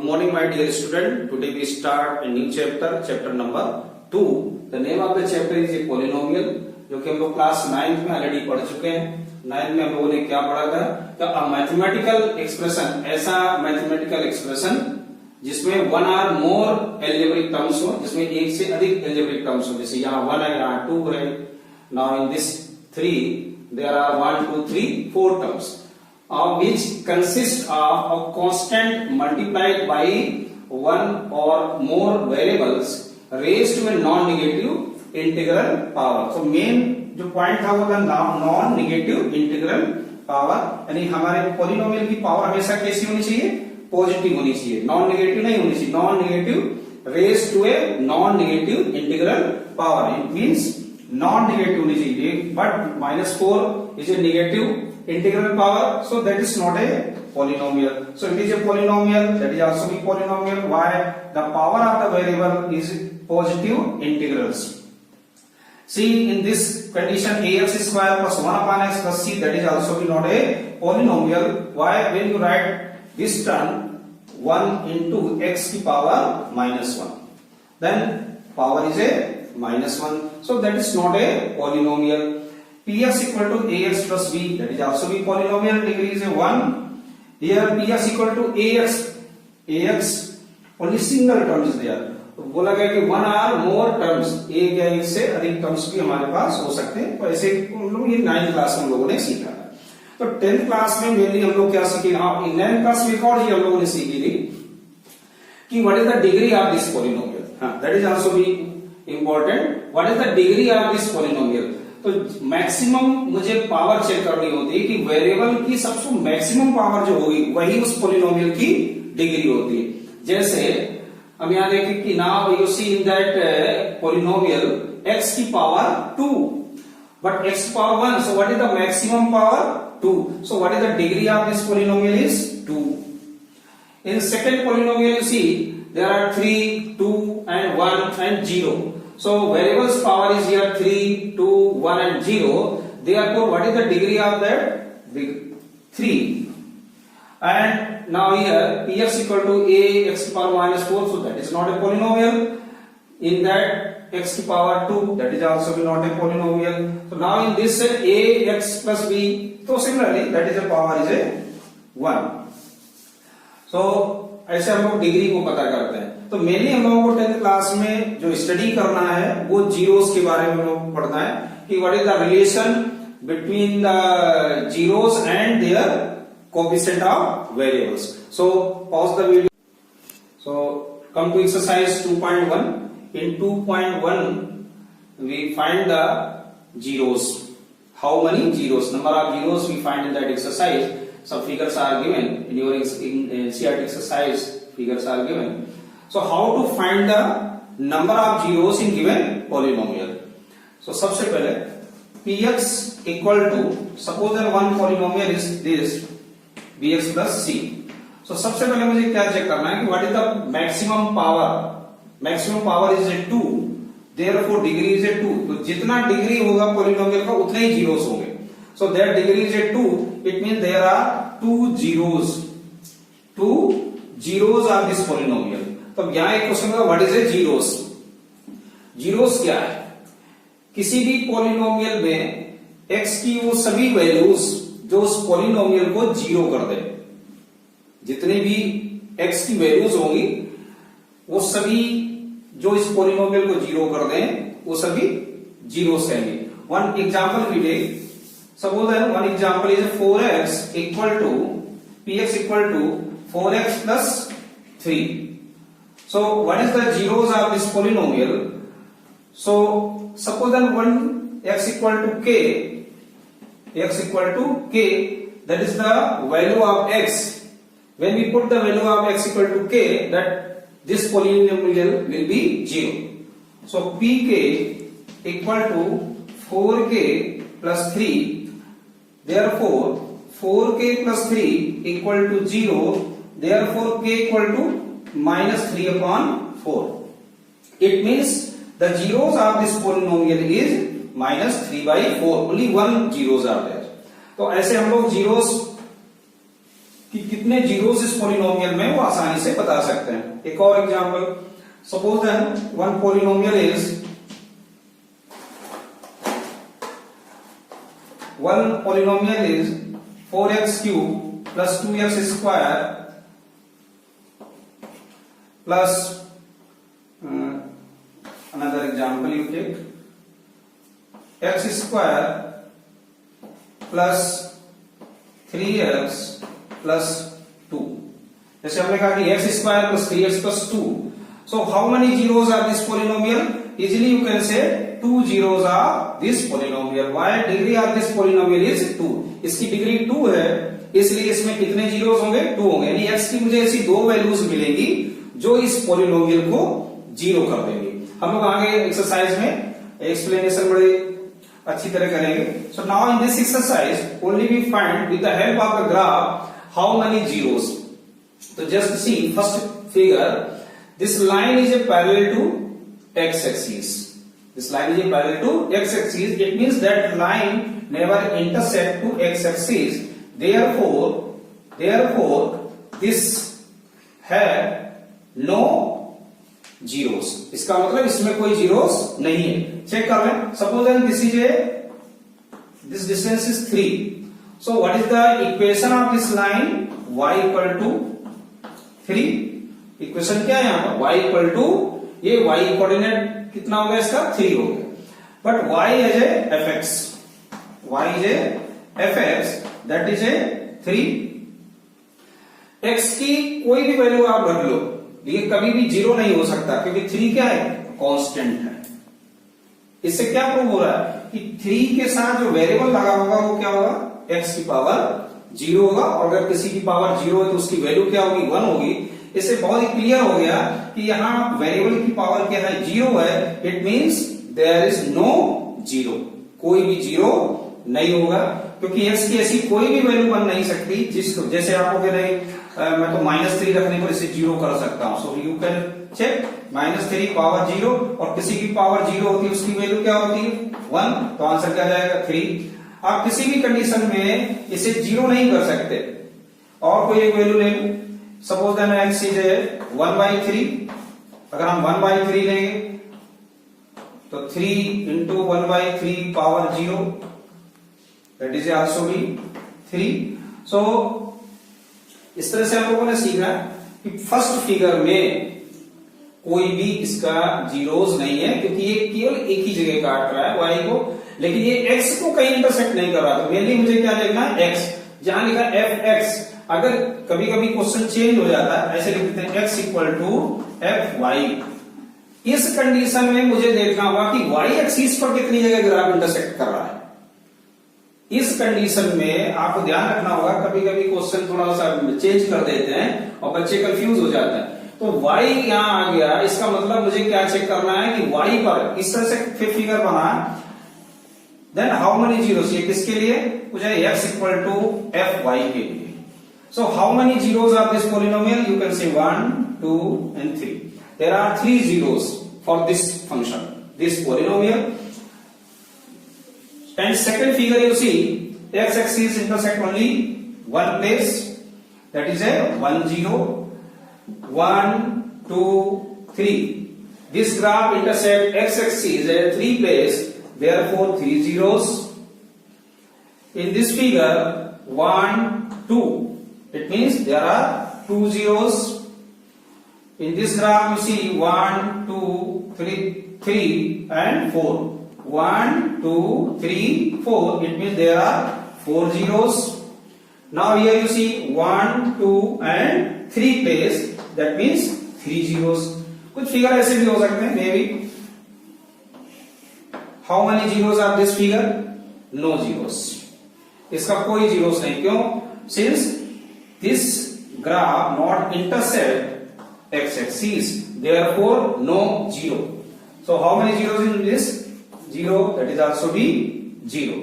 Good morning, my dear student. Today we start a new chapter, chapter number 2. The name of the chapter is a polynomial, जो कि हम लोग class 9 में already पढ़ चुके हैं. 9 में हम लोगों ने क्या पढ़ा था? कि मैथमेटिकल एक्सप्रेशन, ऐसा मैथमेटिकल एक्सप्रेशन जिसमें one or more algebraic terms हो, जिसमें एक से अधिक एल्जेब्रिक टर्म्स हो. जैसे यहाँ 1 है, यहाँ 2 है. Now in this 3 there are 1, 2, 3, 4 terms. Which consist of a constant multiplied by one or more variables raised to a non-negative integral power. So main जो पॉइंट था वो था नॉन नेगेटिव इंटीग्रल पावर, यानी हमारे पॉलिनोमियल की power हमेशा कैसी होनी चाहिए? पॉजिटिव होनी चाहिए, नॉन नेगेटिव नहीं होनी चाहिए. Non negative raised to a non negative integral power, it means non negative होनी चाहिए. But -4 is a negative integral power, so that is not a polynomial. So it is a polynomial, that is also be polynomial. Why? The power of the variable is positive integrals. See, in this condition ax square plus 1 upon x plus c, that is also be not a polynomial. Why? When you write this term 1 into x की power -1, then power is a -1, so that is not a polynomial. Px equal to ax plus b, that is also be polynomial, degree is a 1. Here Px equal to ax only single term is there. तो बोला गया कि 1 or more terms, एक या एक से अधिक terms भी हमारे पास हो सकते हैं. तो ऐसे हम लोग ये 9th क्लास में हम लोगों ने सीखा था. तो 10th क्लास में मेनली हम लोग क्या सीखे? हाँ, 9th क्लास में एक और चीज हम लोगों ने सीखी थी कि what is the degree of this polynomial. हाँ, that is also be important. What is the degree of this polynomial? तो मैक्सिमम मुझे पावर चेक करनी होती है कि वेरिएबल की सबसे मैक्सिमम पावर जो होगी वही उस पॉलिनोमियल की डिग्री होती है. जैसे हम यहां देखें कि now you see in that polynomial x की पावर 2, बट x की power 1, so what is the maximum power? 2. So what is the degree of this polynomial? Is 2. In second polynomial you see there are 3, 2 and 1 and 0. So variables power is here 3, 2, 1 and 0. Therefore, what is the degree of that? 3. And now here px equal to a x to power -4, so that is not a polynomial. In that x to power 2, that is also not a polynomial. So now in this a x plus b, so similarly that is a power is a 1. So ऐसे हम लोग degree को पता करते हैं. तो mainly हम लोगों को 10th क्लास में जो स्टडी करना है वो जीरोस के बारे में हम लोग पढ़ना है कि what is the relation between the zeros and their coefficient of variables. So pause the video. So come to exercise 2.1. In 2.1 we find the zeros. How many zeros? Number of zeros we find in that exercise. Some figures are given in your NCERT exercise. Figures are given. So how to find the number of zeros in given polynomial? So सबसे पहले px equal to, suppose that one polynomial is this bx plus c. So सबसे पहले मुझे क्या check करना है कि what is the maximum power? Maximum power is a 2. Therefore degree is a 2. तो जितना डिग्री होगा polynomial का उतने ही zeros होंगे. So their degree is a 2. It means there are 2 zeros. 2 zeros are this polynomial. तो यहां एक क्वेश्चन होगा what is a zeros? Zeros क्या है? किसी भी पॉलिनोमियल में x की वो सभी वैल्यूज जो उस पॉलिनोमियल को जीरो कर दे, जितनी भी x की वैल्यूज होंगी वो सभी जो इस पॉलिनोमियल को जीरो कर दें वो सभी जीरोस कहेंगे. One example we take. Suppose that one example is 4x equal to px equal to 4x plus 3. So what is the zeros of this polynomial? So suppose that one x equal to k, that is the value of x. When we put the value of x equal to k, that this polynomial will be 0. So pk equal to 4k plus 3. Therefore 4k plus 3 equal to 0. Therefore k equal to -3 upon 4. It means the zeros of this polynomial is -3 by 4. Only one zeros are there. तो ऐसे हम लोग zeros कि कितने zeros इस polynomial में वो आसानी से बता सकते हैं। एक और example, suppose that one polynomial is 4x cube plus 2x square plus another example you take x square plus 3x plus 2. जैसे हमने कहा कि x square plus 3x plus 2. So how many zeros are this polynomial? Easily you can say 2 zeros are this polynomial. Why? Degree of this polynomial is 2. इसकी degree 2 है, इसलिए इसमें कितने zeros होंगे? 2 होंगे। यानी x की मुझे ऐसी दो वैल्यूज मिलेंगी जो इस पॉलिनोमियल को जीरो कर देंगी। हम लोग आगे एक्सरसाइज में एक्सप्लेनेशन बड़े अच्छी तरह करेंगे। So now in this exercise only we find with the help of the graph how many zeros. तो just see first figure, this line is a parallel to x axis. This line is parallel to x axis. It means that line never intersect to x axis. Therefore, this have no zeros. इसका मतलब इसमें कोई zeros नहीं है। Check कर लें। Suppose that this distance is 3. So what is the equation of this line? Y equal to 3. Equation क्या है यहाँ पर? Y equal to, ये y कोऑर्डिनेट कितना हो गया इसका? 3 हो गया। But y is a fx, y is a fx, that is a 3। x की कोई भी वैल्यू आप रख लो, ये कभी भी जीरो नहीं हो सकता, क्योंकि 3 क्या है? कांस्टेंट है। इससे क्या प्रूव हो रहा है कि 3 के साथ जो वेरिएबल लगा होगा वो क्या होगा? x की पावर 0 होगा, और अगर किसी की पावर 0 है तो उसकी वैल्यू क्या होगी? 1 होगी। इससे बहुत ही क्लियर हो गया कि यहाँ वेरिएबल की पावर क्या है? 0 है। It means there is no zero, कोई भी जीरो नहीं होगा, क्योंकि x की ऐसी कोई भी वैल्यू बन नहीं सकती जिसको, जैसे आप कहोगे नहीं मैं तो -3 रखने पर इसे जीरो कर सकता हूं। So you can check -3 power 0, और किसी की पावर 0 होती है उसकी वैल्यू क्या होती है? 1। तो आंसर क्या जाएगा? 3। आप किसी भी कंडीशन में इसे जीरो नहीं कर सकते। और कोई एक वैल्यू ले लो, सपोज दैट x इज 1/3। अगर हम 1/3 लेंगे तो 3 into 1/3 power 0, that is also भी 3। सो इस तरह से आप लोगों ने सीखा कि फर्स्ट फिगर में कोई भी इसका जीरोस नहीं है, क्योंकि ये केवल एक ही जगह काट रहा है y को, लेकिन ये x को कहीं इंटरसेक्ट नहीं कर रहा। तो मेनली मुझे क्या लिखना है? x। जहां लिखा fx, अगर कभी कभी क्वेश्चन चेंज हो जाता है, ऐसे लिख देते हैं x इक्वल टू fy। इस कंडीशन में मुझे देखना होगा कि y एक्सिस पर कितनी जगह ग्राफ इंटरसेक्ट कर रहा है। इस कंडीशन में आपको ध्यान रखना होगा, कभी कभी क्वेश्चन थोड़ा सा चेंज कर देते हैं और बच्चे कंफ्यूज हो जाते हैं। तो y यहां आ गया, इसका मतलब मुझे क्या चेक करना है कि y पर इस तरह से फिगर बना, देन हाउ मेनी जीरोस, ये किसके लिए? मुझे x इक्वल टू fy के लिए। So how many zeros are this polynomial? You can say 1, 2 and 3. There are 3 zeros for this function, this polynomial. And second figure you see, x axis intersect only one place, that is a 1 0, 1 2 3. This graph intersect x axis at 3 place, therefore 3 zeros. In this figure 1 2, it means there are 2 zeros. In this graph you see 1 2 3 and 4. 1 2 3 4, it means there are 4 zeros. Now here you see 1 2 and 3 place, that means 3 zeros. कुछ figure ऐसे भी हो सकते हैं, may be. How many zeros are this figure? No zeros. इसका कोई zeros नहीं। क्यों? Since this graph not intersect x axis, therefore no zero. So how many zeros in this? 0, that is also be 0.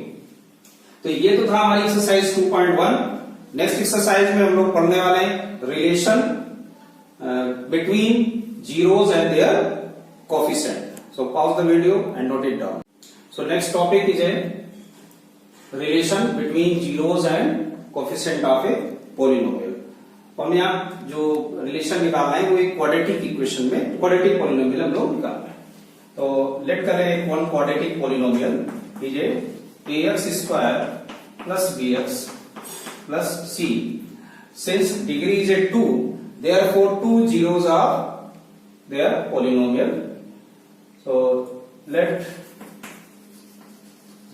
तो ये तो था हमारी exercise 2.1। Next exercise में हम लोग पढ़ने वाले हैं relation between zeros and their coefficient. So pause the video and note it down. So next topic is a relation between zeros and coefficient of a polynomial. तो हमें यहाँ जो रिलेशन निकालना है वो एक क्वाड्रेटिक इक्वेशन में क्वाड्रेटिक पॉलिनोमियल हम लोग निकालना है। तो लेट करें वन क्वाड्रेटिक पॉलिनोमियल कीजिए ax square plus bx plus c since degree is a 2 therefore two zeros are their polynomial. So let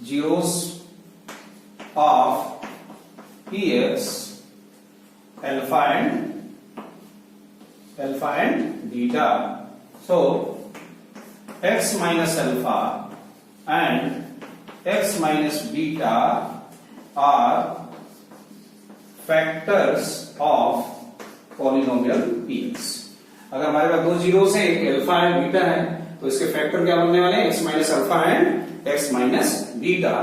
zeros of px alpha and beta. So x minus alpha and x minus beta are factors of polynomial px. अगर हमारे पास दो zeros हैं, एक alpha and beta है, तो इसके factor क्या बनने वाले हैं? x minus alpha and x minus beta.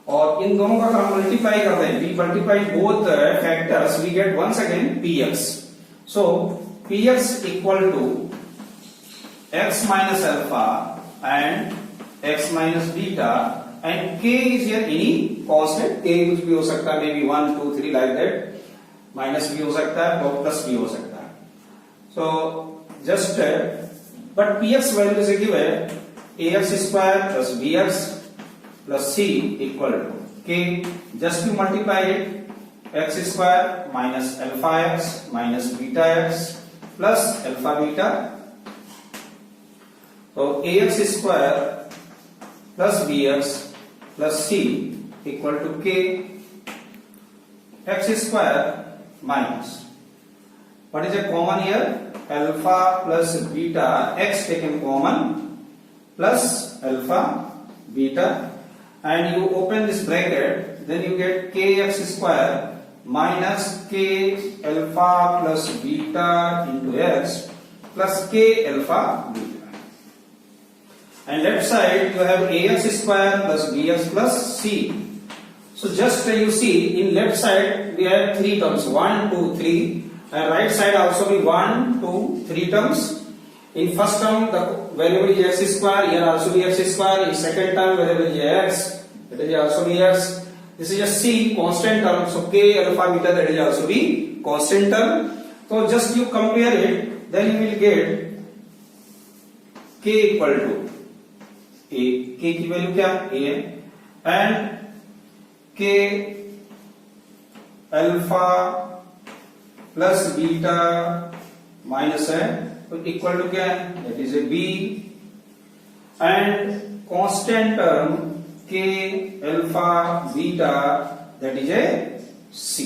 और इन दोनों का अगर हम मल्टीप्लाई करते हैं, we multiply both factors, we get once again px. So px equal to x minus alpha and x minus beta and k is here any constant, k कुछ भी हो सकता है, maybe 1 2 3 like that, माइनस भी हो सकता है और प्लस भी हो सकता है। So just but px value is given ax square plus bx plus c equal to k. Just you multiply it, x square minus alpha x minus beta x plus alpha beta. So ax square plus bx plus c equal to k. X square minus what is a common here? Alpha plus beta, x taken common plus alpha beta, and you open this bracket, then you get kx square minus k alpha plus beta into x plus k alpha beta, and left side you have ax square plus bx plus c. So just you see in left side we have three terms, 1 2 3, and right side also be 1 2 3 terms. In first term the variable is x square, here also be x square. In second term variable is x, that is also be x. This is just c, constant term, so k alpha beta, that is also be constant term. So just you compare it, then you will get k equal to a, k की value क्या a है, and k alpha plus beta minus है तो equal to क्या है, that is a b, and constant term k alpha beta that is a c.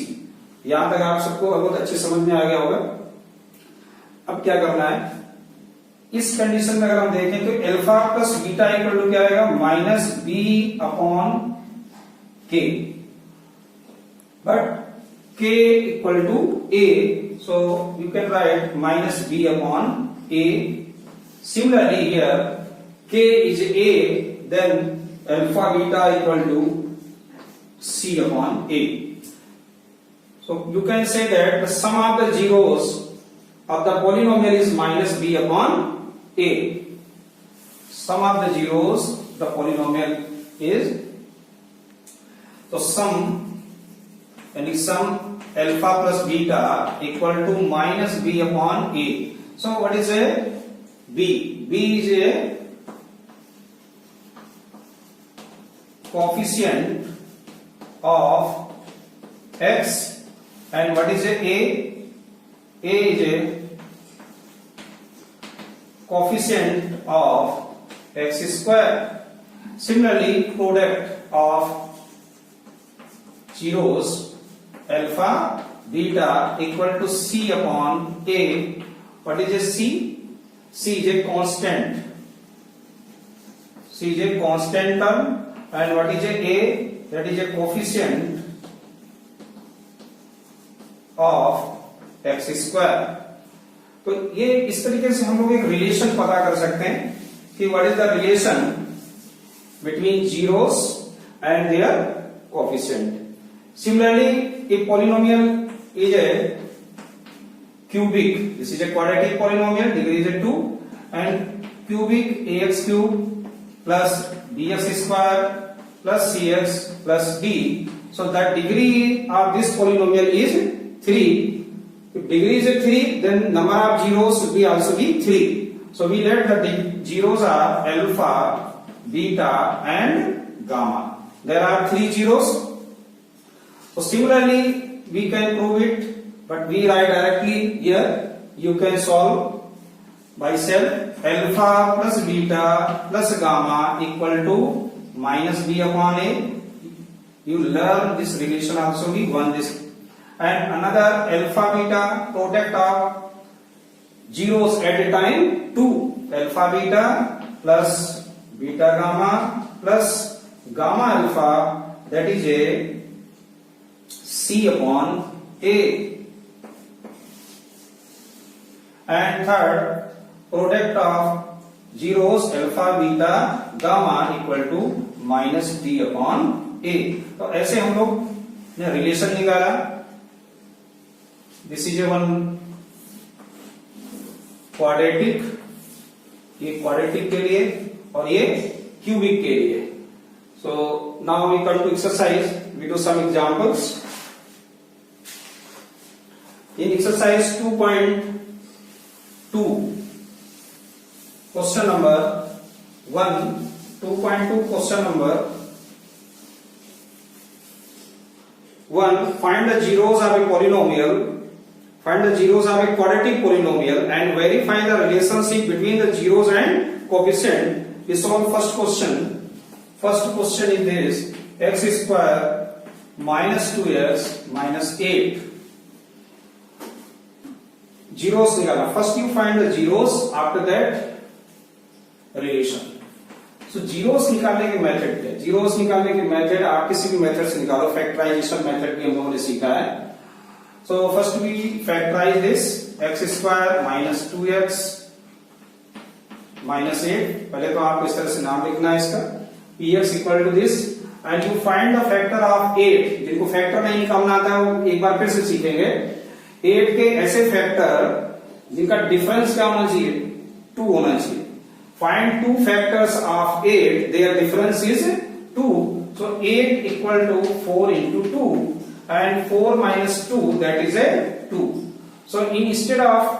यहां तक आप सबको बहुत अच्छे समझ में आ गया होगा। अब क्या करना है, इस कंडीशन में अगर हम देखें तो alpha plus beta equal to क्या आएगा, minus b upon k, but k equal to a, so you can write minus b upon a. Similarly here k is a, then alpha beta equal to c upon a. So you can say that the sum of the zeros of the polynomial is minus b upon a. Sum of the zeros the polynomial is, so sum and sum alpha plus beta equal to minus b upon a. So what is a b? B is a coefficient of x, and what is a a? A is a coefficient of x square. Similarly, product of zeros alpha beta equal to c upon a. What is a c? C is a constant. C is a constant term, and what is a? That is a coefficient of x square. तो ये इस तरीके से हम लोग एक relation पता कर सकते हैं कि what is the relation between zeros and their coefficient. Similarly, if polynomial is a cubic, this is a quadratic polynomial, degree is a 2, and cubic ax cube plus bx square plus cx plus d. So that degree of this polynomial is 3. If degree is a 3, then number of zeros will be also be 3. So we let the zeros are alpha, beta and gamma. There are 3 zeros. So similarly we can prove it, but we write directly here. You can solve by self. Alpha plus beta plus gamma equal to minus b upon a. You learn this relation also, we won this. And another alpha beta product of zeros at a time 2. Alpha beta plus beta gamma plus gamma alpha, that is a c upon a. And third product of zeros alpha beta gamma equal to minus d upon a. तो ऐसे हम लोग ने relation निकाला. This is a one quadratic, ये quadratic के लिए और ये क्यूबिक के लिए. So now we come to exercise. We do some examples. In exercise 2.2 question number 1, 2.2 question number 1, find the zeros of a polynomial. Find the zeros of a quadratic polynomial and verify the relationship between the zeros and coefficient. We solve first question. First question is this: x square minus 2x minus 8. Zeros निकालना. First you find the zeros, after that relation. So zeros निकालने के method क्या है? zeros निकालने के method आप किसी भी मेथड से निकालो. फैक्टराइजेशन मेथड भी हम लोगों ने सीखा है. So first we factorize this. x square minus 2x minus 8. पहले तो आपको इस तरह से नाम लिखना है इसका. px equal to this and you find the factor of 8. जिनको फैक्टर नहीं निकालना आता है वो एक बार फिर से सीखेंगे. 8 के ऐसे फैक्टर जिनका डिफरेंस क्या होना चाहिए? 2 होना चाहिए. Find two factors of 8. Their difference is 2. So 8 equal to 4 into 2 and 4 minus 2, that is a 2. So instead of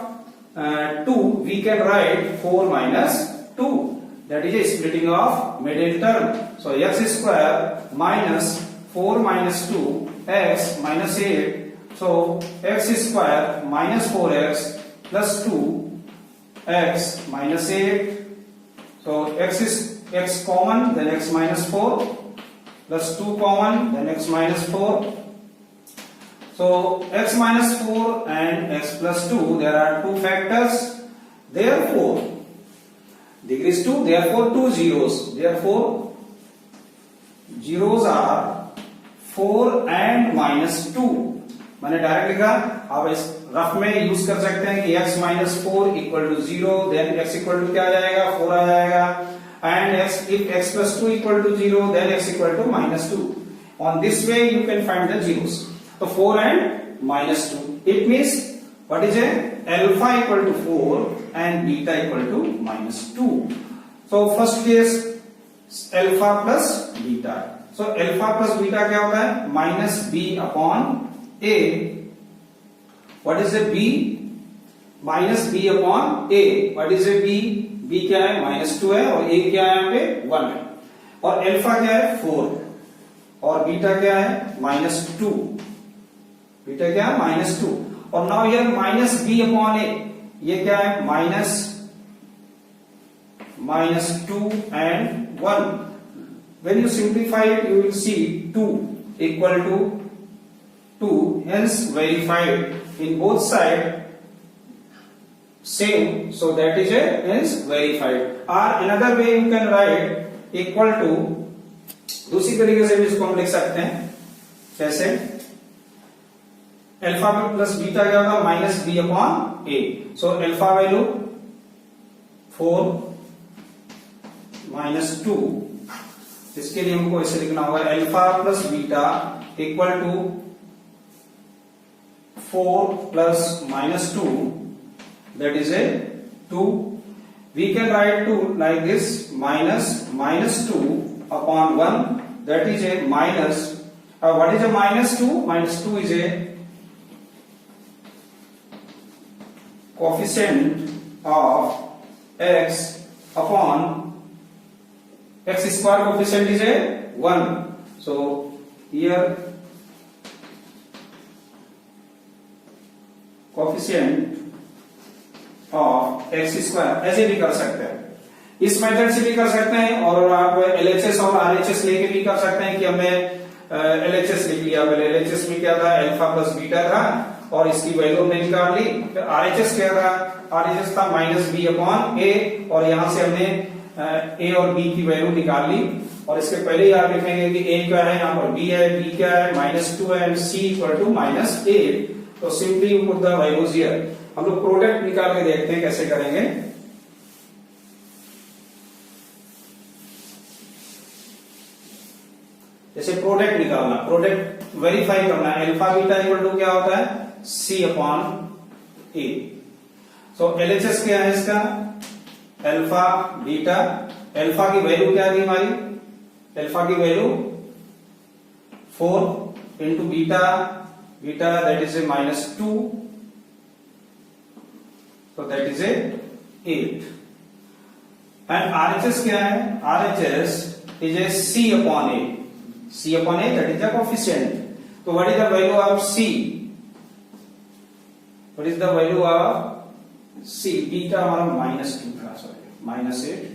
2 we can write 4 minus 2. That is a splitting of middle term. So x square minus 4 minus 2 x minus 8. So x square minus 4x plus 2 x minus 8. So x is x common, then x minus 4 plus 2 common, then x minus 4. So x minus 4 and x plus 2, there are two factors. Therefore, degree is 2. Therefore, 2 zeros. Therefore, zeros are 4 and minus 2. मैंने direct लिखा. आप इस rough में use कर सकते हैं कि x minus 4 equal to 0, then x equal to क्या आ जाएगा? 4 आ जाएगा. And if x plus 2 equal to 0, then x equal to minus 2. On this way you can find the zeros. So 4 and minus 2. It means what is a? Alpha equal to 4 and beta equal to minus 2. So first case alpha plus beta. So alpha plus beta क्या होता है? Minus b upon a. What is a b? Minus b upon a. What is a b? b क्या है? minus 2 है और a क्या है? यहाँ पे 1 है. और अल्फा क्या है? 4 और बीटा क्या है? minus 2. बीटा क्या है? minus 2. और now here minus b upon a. ये क्या है? minus 2 and 1. When you simplify it, you will see 2 equal to 2, hence verified. In both sides same, so that is a hence verified. Or another way you can write equal to, दूसरी तरीके से भी इसको हम लिख सकते हैं. कैसे? अल्फा प्लस बीटा क्या होगा? Minus b upon a. So alpha value 4 minus 2. इसके लिए हमको ऐसे लिखना होगा alpha plus beta equal to 4 plus minus 2, that is a 2. We can write 2 like this: minus 2 upon 1, that is a minus. What is a minus 2? Minus 2 is a coefficient of x upon x square coefficient is a 1. So here coefficient of x square ऐसे भी कर सकते हैं, इस method से भी कर सकते हैं, और आप LHS और RHS लेके भी कर सकते हैं कि हमने LHS लिख लिया। पहले LHS में क्या था, अल्फा प्लस बीटा था और इसकी वैल्यू हमने निकाल ली। फिर RHS क्या था, RHS था माइनस बी अपॉन ए, और यहां से हमने ए और बी की वैल्यू निकाल ली। और इसके पहले ही आप लिखेंगे कि ए क्या है, यहाँ पर बी है, बी क्या है -2 है, एंड सी इक्वल टू -8। तो simply you put the values here. हम लोग प्रोडक्ट निकाल के देखते हैं कैसे करेंगे। जैसे प्रोडक्ट निकालना, प्रोडक्ट वेरीफाई करना है, अल्फा बीटा इक्वल टू क्या होता है, सी अपॉन ए। सो एलएचएस क्या है इसका, अल्फा बीटा। अल्फा की वैल्यू क्या थी हमारी, अल्फा की value 4 into beta, beta that is a -2, so that is a 8. And RHS क्या है, RHS is a C upon A. C upon A, that is the coefficient. So what is the value of C? What is the value of C? Beta हमारा -2 था, sorry, -8.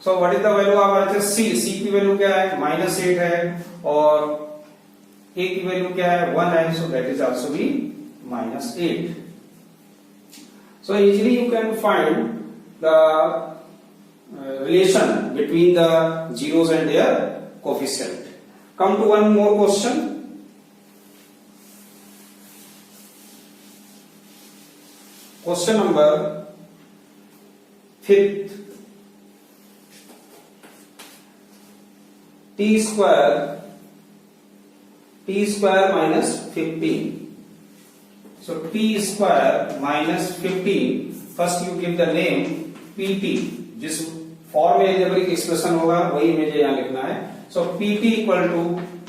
So what is the value of RHS? C. C की value क्या है, -8 है, और A की value क्या है, 1 है, so that is also be -8. So easily you can find the relation between the zeros and their coefficient. Come to one more question. Question number 5th. T square minus 15. So t square minus 15, first you give the name pt, जिस form में algebraic expression होगा वही मुझे यहाँ लिखना है। So pt equal to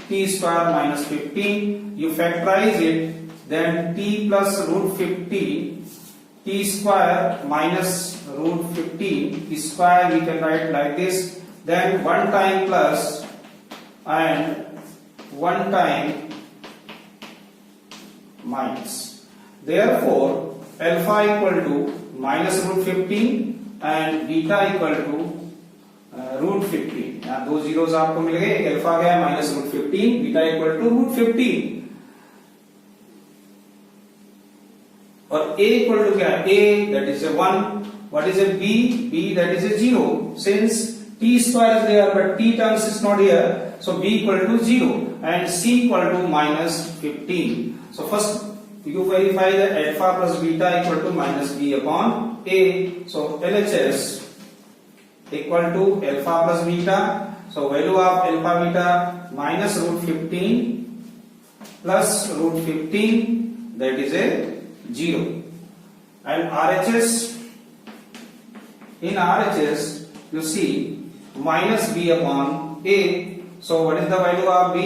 t square minus 15, you factorize it, then t plus root 50, t square minus root 50 square we can write like this, then 1 time plus and 1 time minus. Therefore, alpha equal to minus root 15 and beta equal to root 15. यहाँ दो zeros आपको मिल गए, एक alpha गया minus root 15, beta equal to root 15, और a equal to क्या है, a that is a 1, what is a b, b that is a 0, since t square is there but t terms is not here, so b equal to 0 and c equal to minus 15. So first you verify that alpha plus beta equal to minus b upon a. So LHS equal to alpha plus beta. So value of alpha beta minus root 15 plus root 15, that is a 0. And RHS, in RHS you see minus b upon a. So what is the value of b?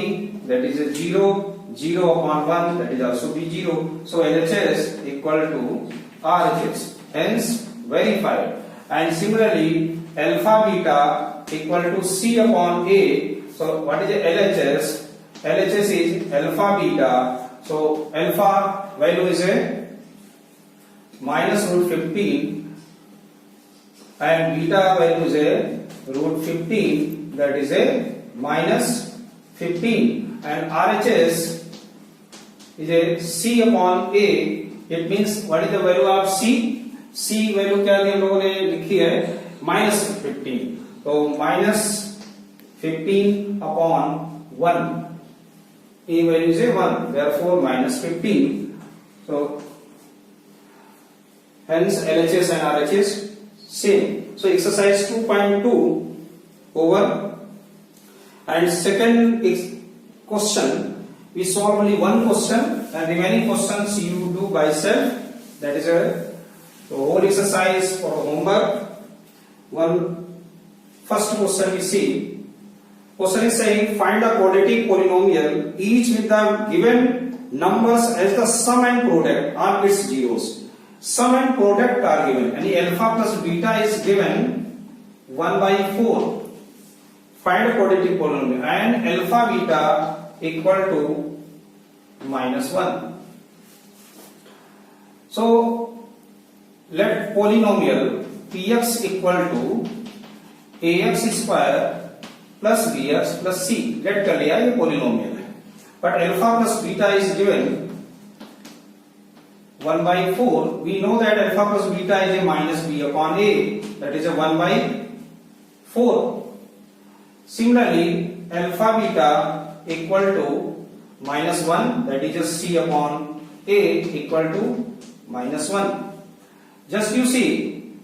That is a 0. 0 upon 1, that is also be 0. So LHS equal to RHS, hence verified. And similarly alpha beta equal to C upon A. So what is the LHS? LHS is alpha beta. So alpha value is a minus root 15 and beta value is a root 15, that is a minus 15. And RHS is a C upon A. It means what is the value of C? C value क्या हम लोगों ने लिखी है -15. तो -15 upon 1. A value is a 1. Therefore -15. So hence LHS and RHS same. So exercise 2.2 over. And second question, we solve only one question and remaining questions you do by self. That is a whole exercise for homework. First question we see. Question is saying find a quadratic polynomial each with the given numbers as the sum and product of its zeros. Sum and product are given, यानी alpha plus beta is given 1/4. Find quadratic polynomial and alpha beta equal to -1. So let polynomial px equal to ax square plus bx plus c. let कर लिया ये polynomial है, but alpha plus beta is given 1/4. we know that alpha plus beta is a minus b upon a, that is a 1/4. similarly alpha beta equal to -1, that is just c upon a equal to -1. just you see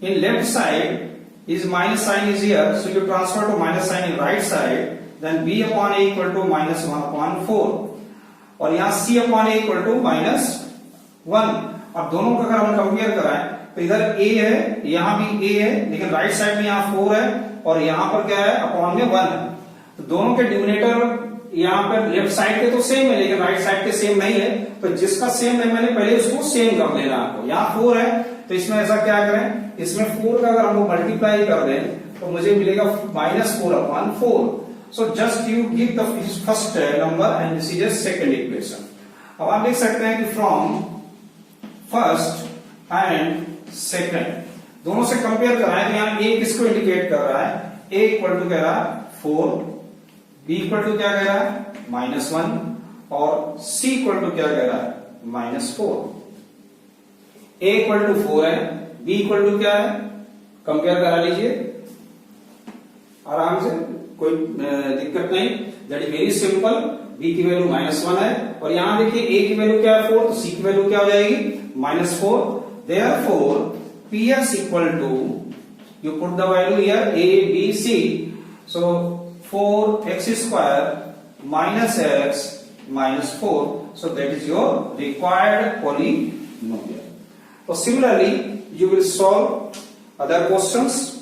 in left side is minus sign is here, so you transfer to minus sign in right side, then b upon a equal to -1/4 और यहाँ c upon a equal to -1. अब दोनों का अगर हम compare कराएं तो इधर a है, यहाँ भी a है, लेकिन राइट साइड में यहाँ 4 है और यहाँ पर क्या है अपॉन में 1 है. तो दोनों के डिनोमिनेटर यहाँ पर लेफ्ट साइड के तो सेम है लेकिन राइट साइड के सेम नहीं है, तो जिसका सेम है मैंने पहले उसको सेम कर लेना आपको. यहाँ 4 है तो इसमें ऐसा क्या करें, इसमें 4 का अगर हम मल्टीप्लाई कर दें तो मुझे मिलेगा -4/4. So just you give the first number and this is a second equation. अब आप लिख सकते हैं कि फ्रॉम फर्स्ट एंड सेकंड दोनों से कंपेयर कराएं. तो यहाँ a किसको इंडिकेट कर रहा है, a इक्वल टू कह रहा है 4, b इक्वल टू क्या कह रहा है -1 और c इक्वल टू क्या कह रहा है -4. a इक्वल टू 4 है, b इक्वल टू क्या है, कंपेयर करा लीजिए आराम से, कोई दिक्कत नहीं. That is very simple. b की वैल्यू -1 है और यहां देखिए a की वैल्यू क्या है 4, तो c की वैल्यू क्या हो जाएगी -4. therefore px equal to, you put the value here a b c, so 4x square minus x minus 4, so that is your required polynomial. So similarly you will solve other questions.